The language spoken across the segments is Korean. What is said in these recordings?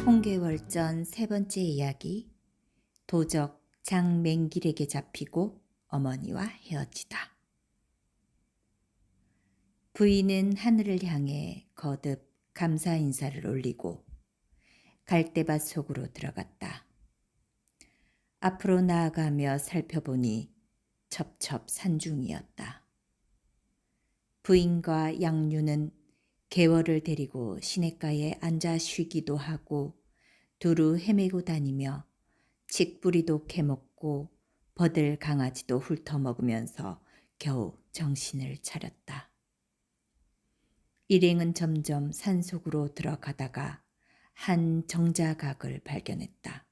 홍계월전 세 번째 이야기. 도적 장맹길에게 잡히고 어머니와 헤어지다. 부인은 하늘을 향해 거듭 감사 인사를 올리고 갈대밭 속으로 들어갔다. 앞으로 나아가며 살펴보니 첩첩산중이었다. 부인과 양류는 개월을 데리고 시냇가에 앉아 쉬기도 하고 두루 헤매고 다니며 칡뿌리도 캐먹고 버들 강아지도 훑어먹으면서 겨우 정신을 차렸다. 일행은 점점 산속으로 들어가다가 한 정자각을 발견했다.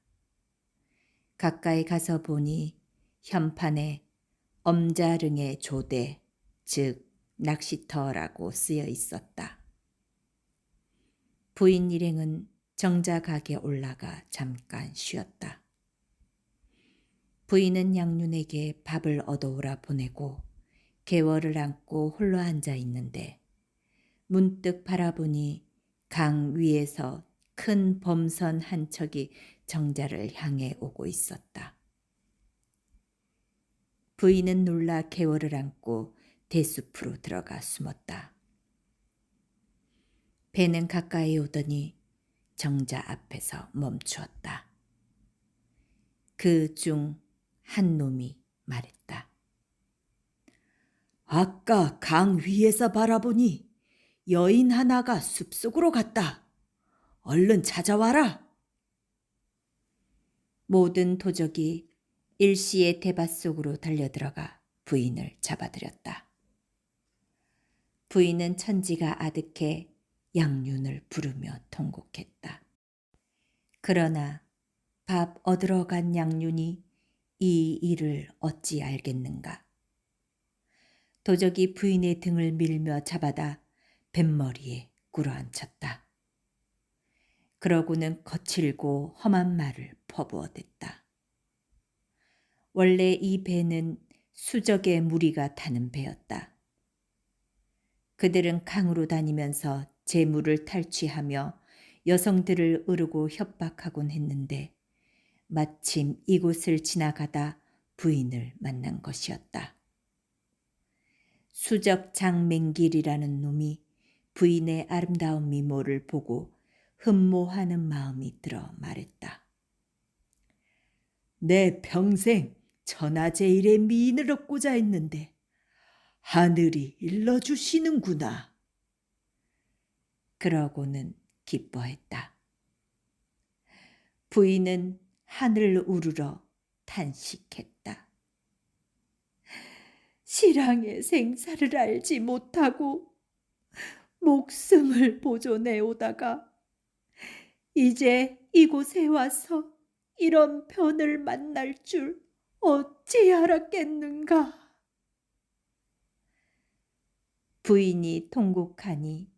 가까이 가서 보니 현판에 엄자릉의 조대, 즉 낚시터라고 쓰여 있었다. 부인 일행은 정자각에 올라가 잠깐 쉬었다. 부인은 양윤에게 밥을 얻어오라 보내고 개월을 안고 홀로 앉아 있는데 문득 바라보니 강 위에서 큰 범선 한 척이 정자를 향해 오고 있었다. 부인은 놀라 개월을 안고 대숲으로 들어가 숨었다. 배는 가까이 오더니 정자 앞에서 멈추었다. 그 중 한 놈이 말했다. 아까 강 위에서 바라보니 여인 하나가 숲속으로 갔다. 얼른 찾아와라. 모든 도적이 일시에 대밭 속으로 달려들어가 부인을 잡아들였다. 부인은 천지가 아득해 양윤을 부르며 통곡했다. 그러나 밥 얻으러 간 양윤이 이 일을 어찌 알겠는가. 도적이 부인의 등을 밀며 잡아다 뱃머리에 꿇어앉혔다. 그러고는 거칠고 험한 말을 퍼부어댔다. 원래 이 배는 수적의 무리가 타는 배였다. 그들은 강으로 다니면서 재물을 탈취하며 여성들을 으르고 협박하곤 했는데 마침 이곳을 지나가다 부인을 만난 것이었다. 수적 장맹길이라는 놈이 부인의 아름다운 미모를 보고 흠모하는 마음이 들어 말했다. 내 평생 천하제일의 미인을 얻고자 했는데 하늘이 일러주시는구나. 그러고는 기뻐했다. 부인은 하늘을 우러러 탄식했다. 실황의 생사를 알지 못하고 목숨을 보존해 오다가 이제 이곳에 와서 이런 변을 만날 줄 어찌 알았겠는가. 부인이 통곡하니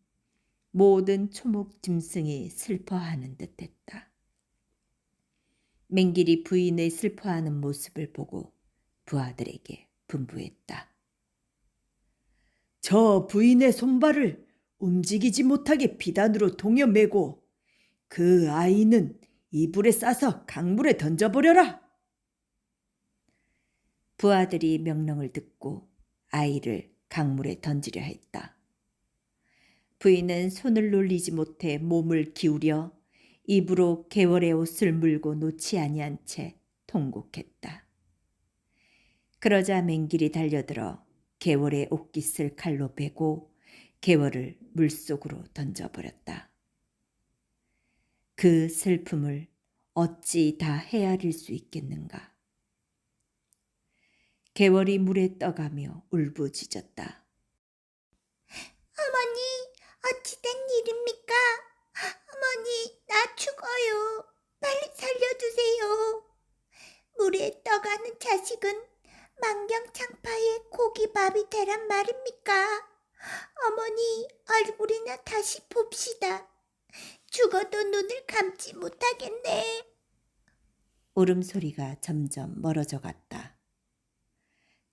모든 초목 짐승이 슬퍼하는 듯했다. 맹길이 부인의 슬퍼하는 모습을 보고 부하들에게 분부했다. 저 부인의 손발을 움직이지 못하게 비단으로 동여매고 그 아이는 이불에 싸서 강물에 던져버려라. 부하들이 명령을 듣고 아이를 강물에 던지려 했다. 부인은 손을 놀리지 못해 몸을 기울여 입으로 개월의 옷을 물고 놓지 아니한 채 통곡했다. 그러자 맹길이 달려들어 개월의 옷깃을 칼로 베고 개월을 물속으로 던져버렸다. 그 슬픔을 어찌 다 헤아릴 수 있겠는가. 개월이 물에 떠가며 울부짖었다. 어머니, 어찌된 일입니까? 어머니, 나 죽어요. 빨리 살려주세요. 물에 떠가는 자식은 만경창파의 고기밥이 되란 말입니까? 어머니, 얼굴이나 다시 봅시다. 죽어도 눈을 감지 못하겠네. 울음소리가 점점 멀어져 갔다.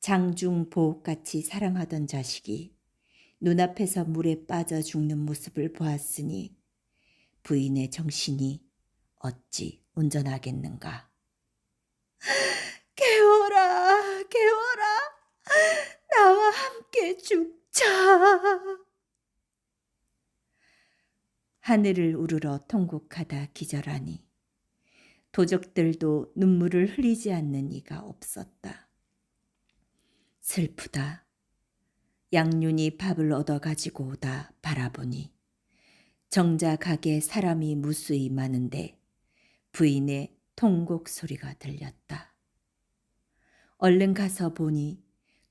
장중 보옥같이 사랑하던 자식이 눈앞에서 물에 빠져 죽는 모습을 보았으니 부인의 정신이 어찌 온전하겠는가. 깨워라, 깨워라. 나와 함께 죽자. 하늘을 우러러 통곡하다 기절하니 도적들도 눈물을 흘리지 않는 이가 없었다. 슬프다. 양윤이 밥을 얻어 가지고 오다 바라보니 정자 가게 사람이 무수히 많은데 부인의 통곡 소리가 들렸다. 얼른 가서 보니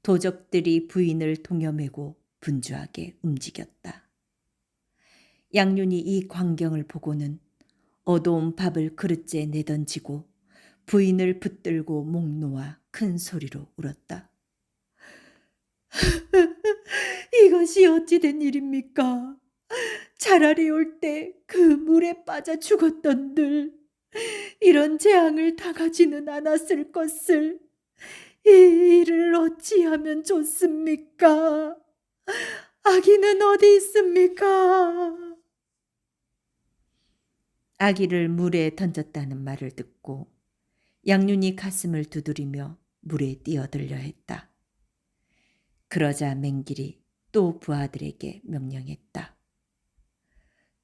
도적들이 부인을 동여매고 분주하게 움직였다. 양윤이 이 광경을 보고는 어두운 밥을 그릇째 내던지고 부인을 붙들고 목 놓아 큰 소리로 울었다. 이것이 어찌된 일입니까? 차라리 올 때 그 물에 빠져 죽었던들 이런 재앙을 당하지는 않았을 것을 이 일을 어찌하면 좋습니까? 아기는 어디 있습니까? 아기를 물에 던졌다는 말을 듣고 양윤이 가슴을 두드리며 물에 뛰어들려 했다. 그러자 맹길이 또 부하들에게 명령했다.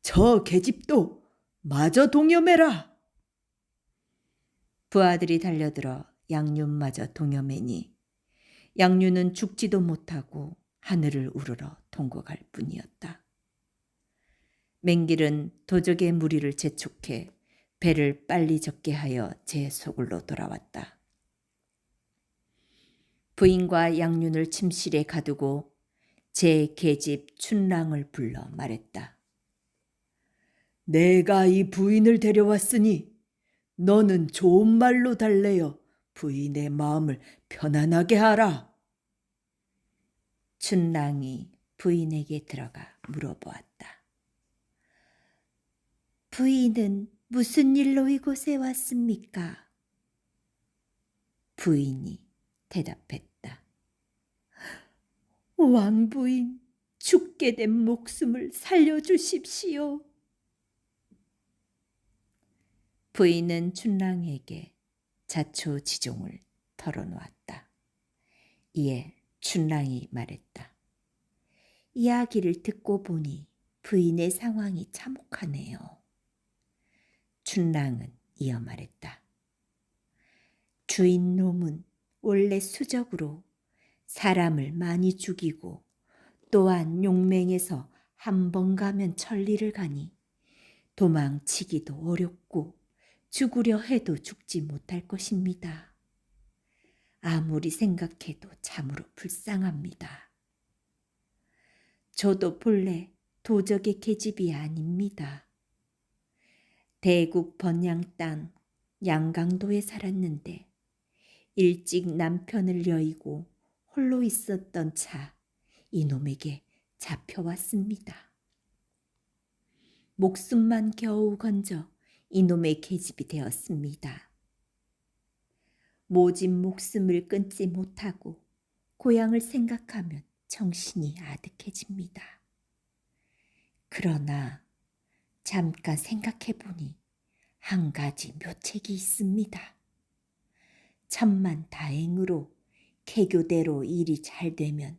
저 계집도 마저 동여매라. 부하들이 달려들어 양윤마저 동여매니 양윤은 죽지도 못하고 하늘을 우러러 통곡할 뿐이었다. 맹길은 도적의 무리를 재촉해 배를 빨리 적게 하여 제 소굴로 돌아왔다. 부인과 양윤을 침실에 가두고 제 계집 춘랑을 불러 말했다. 내가 이 부인을 데려왔으니 너는 좋은 말로 달래어 부인의 마음을 편안하게 하라. 춘랑이 부인에게 들어가 물어보았다. 부인은 무슨 일로 이곳에 왔습니까? 부인이 대답했다. 왕부인, 죽게 된 목숨을 살려주십시오. 부인은 춘랑에게 자초지종을 털어놓았다. 이에 춘랑이 말했다. 이야기를 듣고 보니 부인의 상황이 참혹하네요. 춘랑은 이어 말했다. 주인 놈은 원래 수적으로 사람을 많이 죽이고 또한 용맹에서 한 번 가면 천리를 가니 도망치기도 어렵고 죽으려 해도 죽지 못할 것입니다. 아무리 생각해도 참으로 불쌍합니다. 저도 본래 도적의 계집이 아닙니다. 대국 번양 땅 양강도에 살았는데 일찍 남편을 여의고 홀로 있었던 차 이놈에게 잡혀왔습니다. 목숨만 겨우 건져 이놈의 계집이 되었습니다. 모진 목숨을 끊지 못하고 고향을 생각하면 정신이 아득해집니다. 그러나 잠깐 생각해보니 한 가지 묘책이 있습니다. 천만 다행으로 개교대로 일이 잘 되면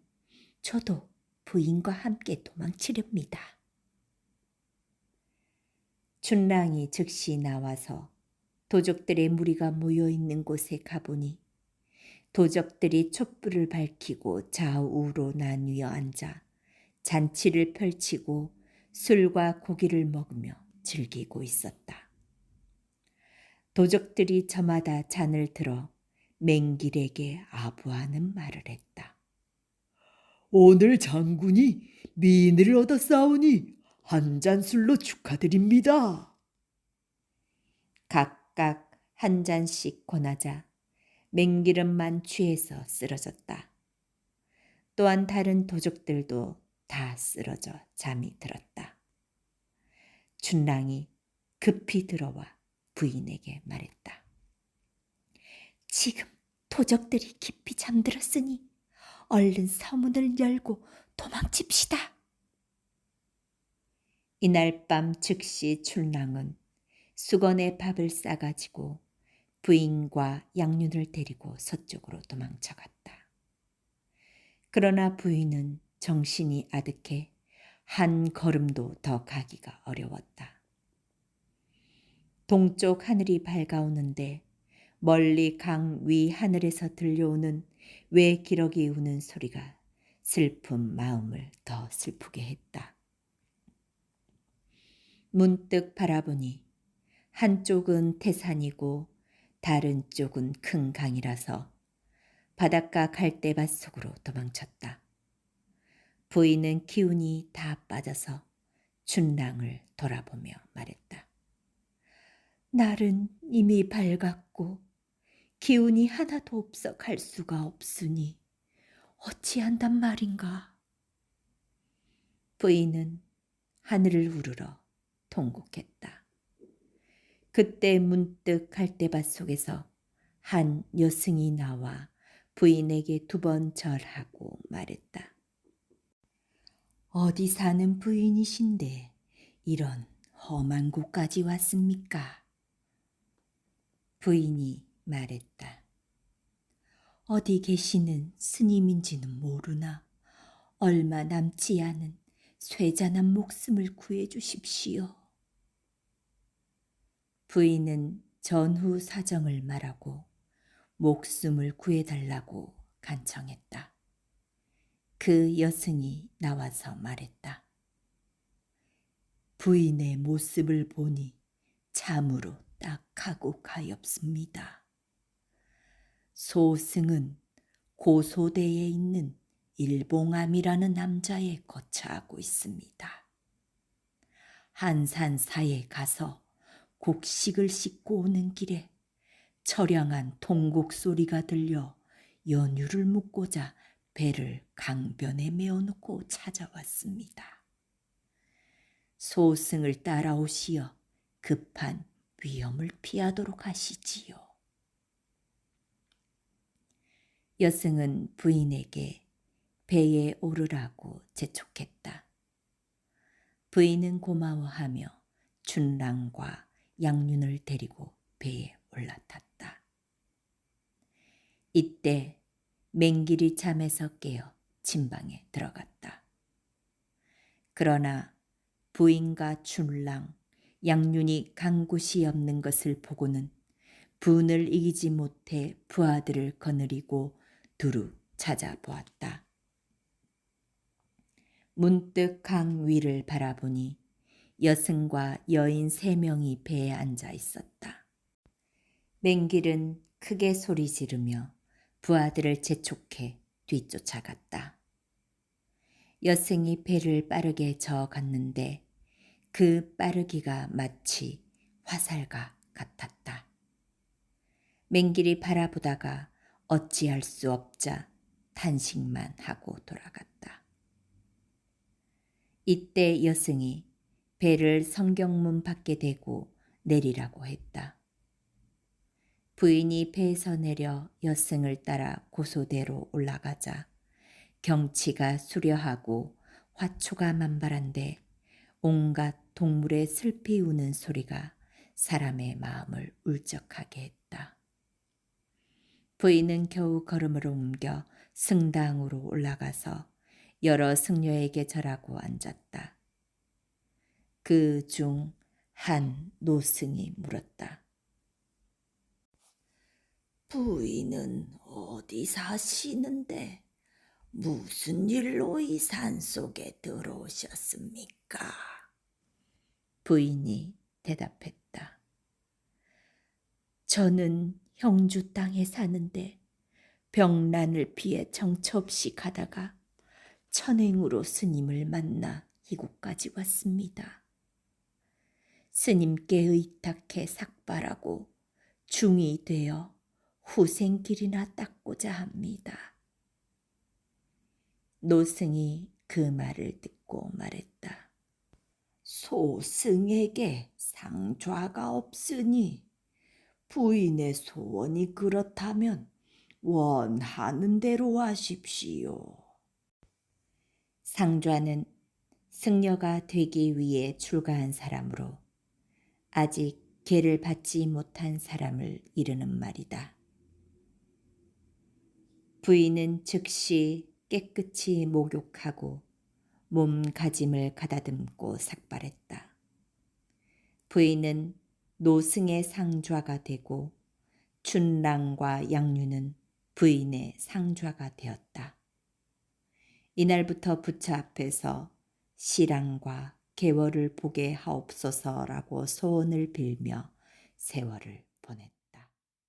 저도 부인과 함께 도망치렵니다. 춘랑이 즉시 나와서 도적들의 무리가 모여있는 곳에 가보니 도적들이 촛불을 밝히고 좌우로 나뉘어 앉아 잔치를 펼치고 술과 고기를 먹으며 즐기고 있었다. 도적들이 저마다 잔을 들어 맹길에게 아부하는 말을 했다. 오늘 장군이 미인을 얻어 싸우니 한 잔 술로 축하드립니다. 각각 한 잔씩 권하자 맹기름만 취해서 쓰러졌다. 또한 다른 도적들도 다 쓰러져 잠이 들었다. 춘랑이 급히 들어와 부인에게 말했다. 지금 도적들이 깊이 잠들었으니 얼른 서문을 열고 도망칩시다. 이날 밤 즉시 춘랑은 수건에 밥을 싸가지고 부인과 양윤을 데리고 서쪽으로 도망쳐갔다. 그러나 부인은 정신이 아득해 한 걸음도 더 가기가 어려웠다. 동쪽 하늘이 밝아오는데 멀리 강 위 하늘에서 들려오는 외기러기 우는 소리가 슬픈 마음을 더 슬프게 했다. 문득 바라보니 한쪽은 태산이고 다른 쪽은 큰 강이라서 바닷가 갈대밭 속으로 도망쳤다. 부인은 기운이 다 빠져서 춘랑을 돌아보며 말했다. 날은 이미 밝았고 기운이 하나도 없어 갈 수가 없으니 어찌한단 말인가. 부인은 하늘을 우러러 통곡했다. 그때 문득 갈대밭 속에서 한 여승이 나와 부인에게 2번 절하고 말했다. 어디 사는 부인이신데 이런 험한 곳까지 왔습니까? 부인이 말했다. 어디 계시는 스님인지는 모르나 얼마 남지 않은 쇠잔한 목숨을 구해 주십시오. 부인은 전후 사정을 말하고 목숨을 구해달라고 간청했다. 그 여승이 나와서 말했다. 부인의 모습을 보니 참으로 딱하고 가엾습니다. 소승은 고소대에 있는 일봉암이라는 남자에 거처하고 있습니다. 한산사에 가서 곡식을 싣고 오는 길에 처량한 통곡 소리가 들려 연유를 묻고자 배를 강변에 메어놓고 찾아왔습니다. 소승을 따라오시어 급한 위험을 피하도록 하시지요. 여승은 부인에게 배에 오르라고 재촉했다. 부인은 고마워하며 춘랑과 양윤을 데리고 배에 올라탔다. 이때 맹길이 잠에서 깨어 침방에 들어갔다. 그러나 부인과 춘랑, 양윤이 강굿이 없는 것을 보고는 분을 이기지 못해 부하들을 거느리고 두루 찾아보았다. 문득 강 위를 바라보니 여승과 여인 3명이 배에 앉아 있었다. 맹길은 크게 소리 지르며 부하들을 재촉해 뒤쫓아갔다. 여승이 배를 빠르게 저어갔는데 그 빠르기가 마치 화살과 같았다. 맹길이 바라보다가 어찌할 수 없자 탄식만 하고 돌아갔다. 이때 여승이 배를 성경문 밖에 대고 내리라고 했다. 부인이 배에서 내려 여승을 따라 고소대로 올라가자 경치가 수려하고 화초가 만발한데 온갖 동물의 슬피 우는 소리가 사람의 마음을 울적하게 했다. 부인은 겨우 걸음을 옮겨 승당으로 올라가서 여러 승려에게 절하고 앉았다. 그 중 한 노승이 물었다. 부인은 어디 사시는데 무슨 일로 이 산속에 들어오셨습니까? 부인이 대답했다. 저는 형주 땅에 사는데 병난을 피해 정처 없이 가다가 천행으로 스님을 만나 이곳까지 왔습니다. 스님께 의탁해 삭발하고 중이 되어 후생길이나 닦고자 합니다. 노승이 그 말을 듣고 말했다. 소승에게 상좌가 없으니 부인의 소원이 그렇다면 원하는 대로 하십시오. 상좌는 승려가 되기 위해 출가한 사람으로 아직 계를 받지 못한 사람을 이르는 말이다. 부인은 즉시 깨끗이 목욕하고 몸가짐을 가다듬고 삭발했다. 부인은 노승의 상좌가 되고 춘랑과 양류는 부인의 상좌가 되었다. 이날부터 부처 앞에서 시랑과 계월을 보게 하옵소서라고 소원을 빌며 세월을 보냈다.